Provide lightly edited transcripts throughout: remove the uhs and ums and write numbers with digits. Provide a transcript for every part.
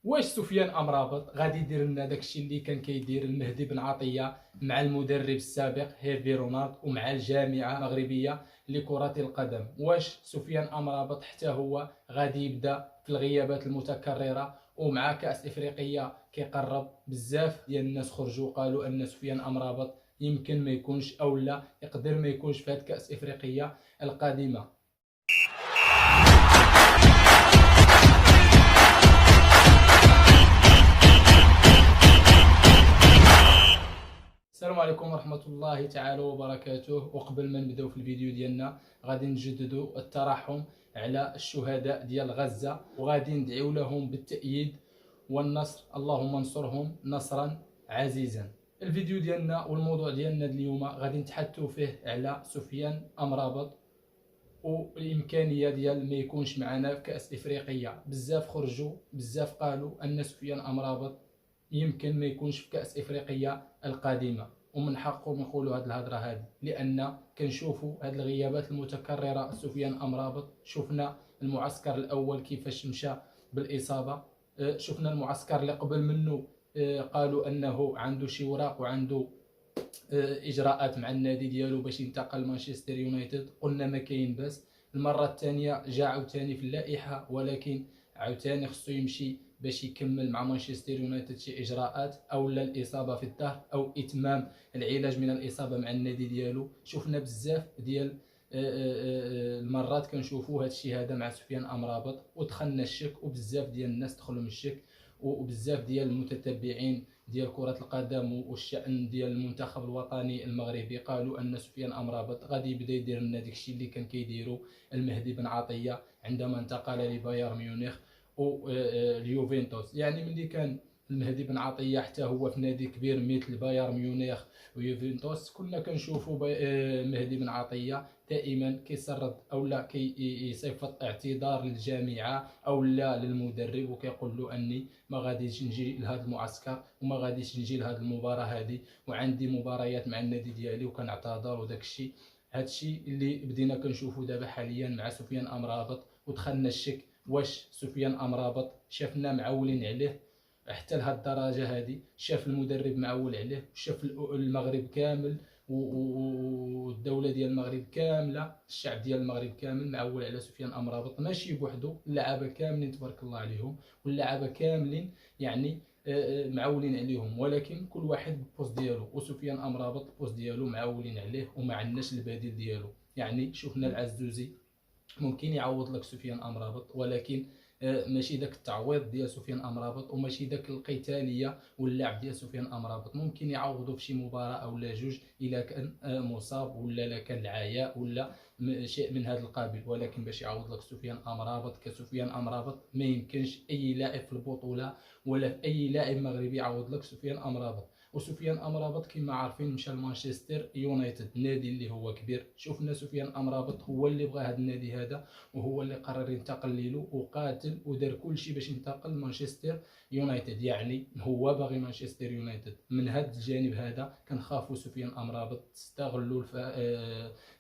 واش سفيان امرابط غادي يدير لنا داكشي اللي كان كيدير المهدي بن عطيه مع المدرب السابق هيرفي رونالد ومع الجامعه المغربيه لكره القدم؟ واش سفيان امرابط حتى هو غادي يبدا في الغيابات المتكرره؟ ومع كاس افريقيا كيقرب، بزاف ديال الناس خرجوا قالوا ان سفيان امرابط يمكن ما يكونش او لا يقدر ما يكونش في هذه كاس افريقيا القادمه. السلام عليكم ورحمة الله تعالى وبركاته. وقبل ما نبداو في الفيديو ديالنا غادي نجددوا الترحم على الشهداء ديال غزة، وغادي ندعيو لهم بالتأييد والنصر، اللهم انصرهم نصرا عزيزا. الفيديو ديالنا والموضوع ديالنا اليوم غادي نتحدثوا فيه على سفيان امرابط والامكانيه ديال ما يكونش معنا في كاس افريقيا. بزاف خرجوا، بزاف قالوا ان سفيان امرابط يمكن ما يكونش في كاس افريقيا القادمه، ومن حقهم يقولوا هذه الهضره هذه، لان كنشوفوا هذه الغيابات المتكرره. سفيان امرابط شفنا المعسكر الاول كيفاش مشى بالاصابه، شفنا المعسكر اللي قبل منه قالوا انه عنده شي وراق وعنده اجراءات مع النادي ديالو باش ينتقل لمانشستر يونايتد. قلنا ما كاين باس. المره الثانيه جا عاوتاني في اللائحه، ولكن عاوتاني خصو يمشي باش يكمل مع مانشستر يونايتد شي اجراءات، او لا الاصابه في الظهر او اتمام العلاج من الاصابه مع النادي ديالو. شفنا بزاف ديال المرات كنشوفوا هذا الشيء هذا مع سفيان امرابط، ودخلنا الشك، وبزاف ديال الناس دخلوا من الشك، وبزاف ديال المتتبعين ديال كرة القدم والشأن ديال المنتخب الوطني المغربي قالوا أن سفيان أمرابط غادي يبدا يدير لنا داكشي اللي كان كيديرو المهدي بن عطية عندما انتقل لبايرن ميونخ واليوفنتوس. يعني ملي كان المهدي بن عطية حتى هو في نادي كبير مثل بايرن ميونخ ويوفنتوس، كنا كنشوفوا المهدي بن عطية دائما كيسرد او لا كيصيفط اعتذار للجامعه او لا للمدرب، وكيقول له اني ما غاديش نجي لهذا المعسكر وما غاديش نجي لهذه المباراه هذه، وعندي مباريات مع النادي ديالي وكنعتذر. وداك الشيء هذا الشيء اللي بدينا كنشوفوا دابا حاليا مع سفيان امرابط، ودخلنا الشك واش سفيان امرابط شافنا معولين عليه حتى لهاد الدرجه هذه. شاف المدرب معول عليه، شاف المغرب كامل والدوله ديال المغرب كامله، الشعب ديال المغرب كامل معول على سفيان امرابط، ماشي بوحدو، اللعابه كاملين تبارك الله عليهم، واللعابه كاملين يعني معولين عليهم، ولكن كل واحد بالبوست ديالو، وسفيان امرابط البوست ديالو معولين عليه وما عندناش البديل ديالو. يعني شفنا العزوزي ممكن يعوض لك سفيان امرابط، ولكن ماشي داك التعويض ديال سفيان امرابط، وماشي داك القتاليه واللعب ديال سفيان امرابط. ممكن يعوضوا في شي مباراه او لا جوج الا كان مصاب ولا كان العياء ولا شيء من هذا القابل، ولكن باش يعوض لك سفيان امرابط كسفيان امرابط ما يمكنش اي لاعب في البطوله ولا اي لاعب مغربي يعوض لك سفيان امرابط. وسفيان امرابط كما عارفين مشى لمانشستر يونايتد، نادي اللي هو كبير. شفنا سفيان امرابط هو اللي بغى هذا النادي هذا، وهو اللي قرر ينتقل ليلو وقاتل ودار كل شيء باش ينتقل لمانشستر يونايتد. يعني هو باغي مانشستر يونايتد. من هذا الجانب هذا كنخافوا سفيان امرابط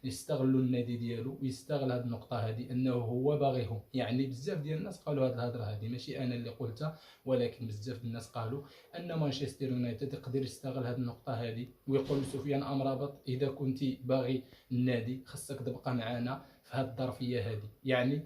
يستغلوا النادي ديالو ويستغل هذه النقطه هذه انه هو باغيهم. يعني بزاف ديال الناس قالوا هذه الهضره هذه، ماشي انا اللي قلتها، ولكن بزاف ديال الناس قالوا ان مانشستر يونايتد يقدر يستغل هذه النقطه هذه ويقول لسفيان امرابط اذا كنت باغي النادي خصك تبقى معنا في هذه الظرفيه هذه. يعني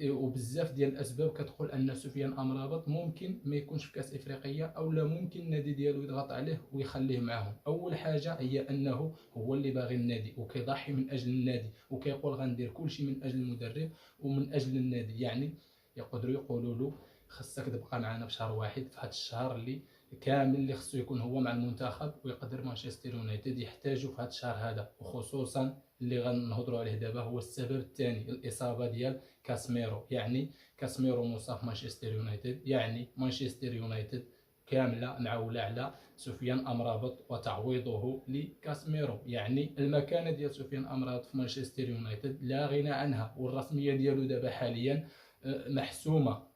وبزاف ديال الاسباب كتقول ان سفيان امرابط ممكن ما يكونش في كاس افريقيا، او لا ممكن النادي ديالو يضغط عليه ويخليه معاهم. اول حاجه هي انه هو اللي باغي النادي وكيضحي من اجل النادي وكيقول غندير كل شيء من اجل المدرب ومن اجل النادي. يعني يقدروا يقولوا له خصك تبقى معنا في شهر واحد، في هذا الشهر اللي كامل اللي خصو يكون هو مع المنتخب، ويقدر مانشستر يونايتد يحتاجوا في هذا الشهر هذا. وخصوصا اللي غنهضروا عليه دابا هو السبب الثاني، الاصابه ديال كاسميرو. يعني كاسميرو مصاب مانشستر يونايتد، يعني مانشستر يونايتد كامله معوله على سفيان امرابط وتعويضه لكاسميرو. يعني المكانه ديال سفيان امرابط في مانشستر يونايتد لا غنى عنها، والرسميه ديالو دابا حاليا محسومه.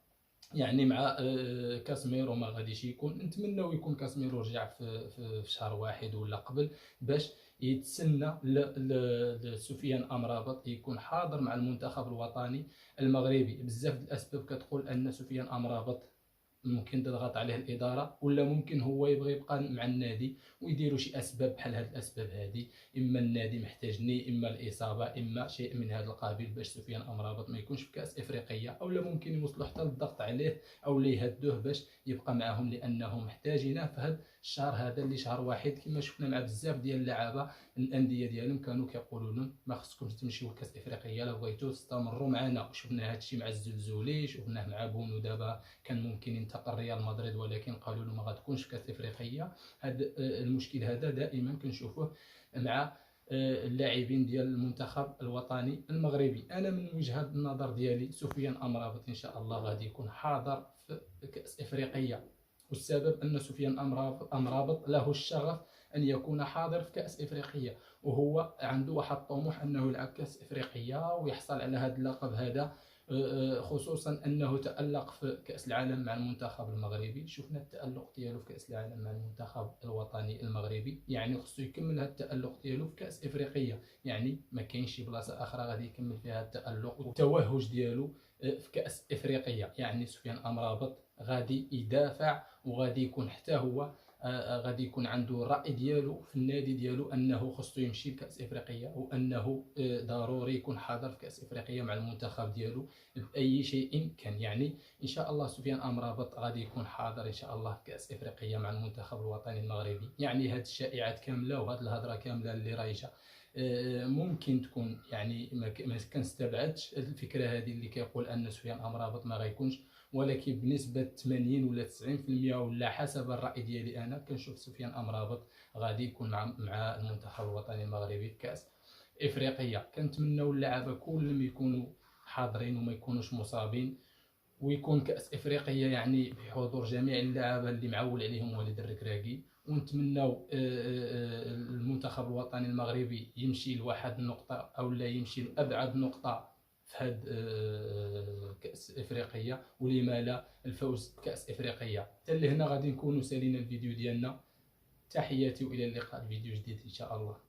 يعني مع كاسميرو ما غاديش يكون، نتمنوا يكون كاسميرو رجع في شهر واحد ولا قبل، باش يتسنى لسفيان امرابط يكون حاضر مع المنتخب الوطني المغربي. بزاف الاسباب كتقول ان سفيان امرابط ممكن تضغط عليه الاداره، ولا ممكن هو يبغي يبقى مع النادي ويديروا شي اسباب بحال هاد الاسباب هذه، اما النادي محتاجني، اما الاصابه، اما شيء من هذا القبيل، باش سفيان امرابط ما يكونش في كاس افريقيا، او لا ممكن يوصلوا حتى للضغط عليه او يهدوه باش يبقى معهم، لانهم محتاجينه في هذا الشهر هذا اللي شهر واحد، كما شفنا مع بزاف ديال اللعابه الانديه ديالهم كانوا كيقولوا لهم ما خصكمش تمشيو لكاس افريقيا، لا بغيتو تستمروا معنا. وشفنا هذا الشيء مع الزلزولي، شفناه مع بونو، دابا كان ممكن ينتقل ريال مدريد ولكن قالوا له ما غتكونش في كاس افريقيا. هذا المشكل هذا دائما كنشوفوه مع اللاعبين ديال المنتخب الوطني المغربي. انا من وجهه النظر ديالي سفيان امرابط ان شاء الله غادي يكون حاضر في كاس افريقيا، والسبب ان سفيان امرابط له الشغف ان يكون حاضر في كاس افريقيا، وهو عنده واحد الطموح انه يلعب كاس افريقيا ويحصل على هذا اللقب هذا، خصوصا انه تالق في كاس العالم مع المنتخب المغربي. شفنا التالق ديالو في كاس العالم مع المنتخب الوطني المغربي، يعني خصو يكمل هذا التالق ديالو في كاس افريقيا، يعني ما كاينش شي بلاصه اخرى غادي يكمل فيها التالق والتوهج ديالو في كاس افريقيا. يعني سفيان امرابط غادي يدافع، وغادي يكون حتى هو غادي يكون عنده الراي ديالو في النادي ديالو انه خصو يمشي لكاس افريقيا، وانه ضروري يكون حاضر في كاس افريقيا مع المنتخب ديالو باي شيء كان. يعني ان شاء الله سفيان امرابط غادي يكون حاضر ان شاء الله في كاس افريقيا مع المنتخب الوطني المغربي. يعني هاد الشائعات كامله وهاد الهضره كامله اللي رايجه ممكن تكون، يعني ما كنستبعدش الفكره هذه اللي كيقول ان سفيان امرابط ما غيكونش، ولكن بنسبه 80 ولا 90% ولا حسب الراي ديالي انا كنشوف سفيان امرابط غادي يكون مع المنتخب الوطني المغربي في كاس افريقيا. كنتمنوا اللعابه كلهم يكونوا حاضرين وما يكونوش مصابين، ويكون كاس افريقيا يعني بحضور جميع اللعابه اللي معول عليهم وليد الركراكي. ونتمنوا المنتخب الوطني المغربي يمشي لواحد النقطه او لا يمشي لابعد نقطه في هاد كاس افريقيا، ولما لا الفوز بكاس افريقيا. حتى لهنا غادي نكونوا سالينا الفيديو ديالنا. تحياتي والى اللقاء، فيديو جديد ان شاء الله.